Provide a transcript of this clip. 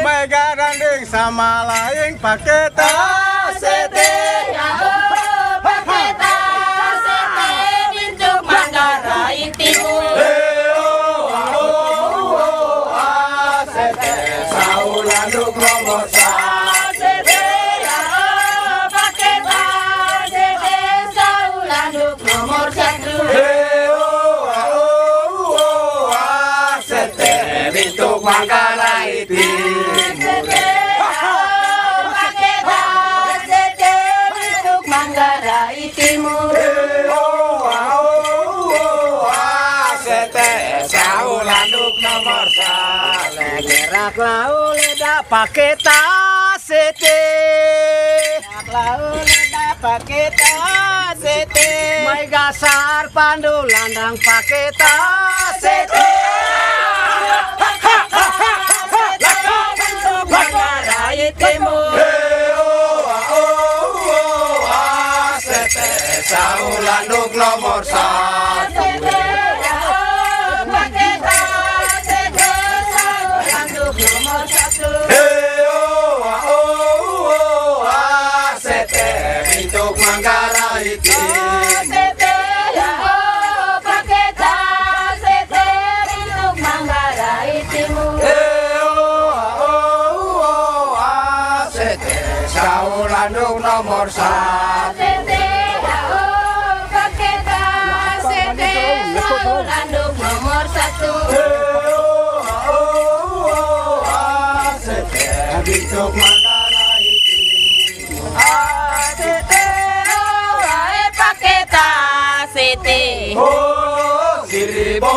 Mega randing sama lain pakai tas pakai tas pintu Manggarai Timur. Saulanduk nomor satu. Pakai tas Saulanduk nomor satu. Pintu Manggarai Timur. Pakai tas pintu Manggarai Timur. Saulanduk nomor satu. Gerak lau leda pakai tas pakai tas mai gasar pandu landang pakai tas Manggarai Timur. Saulanduk nomor satu. Pakai tas Saulanduk nomor satu. Pintu Manggarai Timur. Pakai tas pintu Manggarai Timur. Saulanduk nomor satu. Pakai tas Saulanduk nomor satu. Pintu Manggarai Timur. Pakai tas Oh, Siribo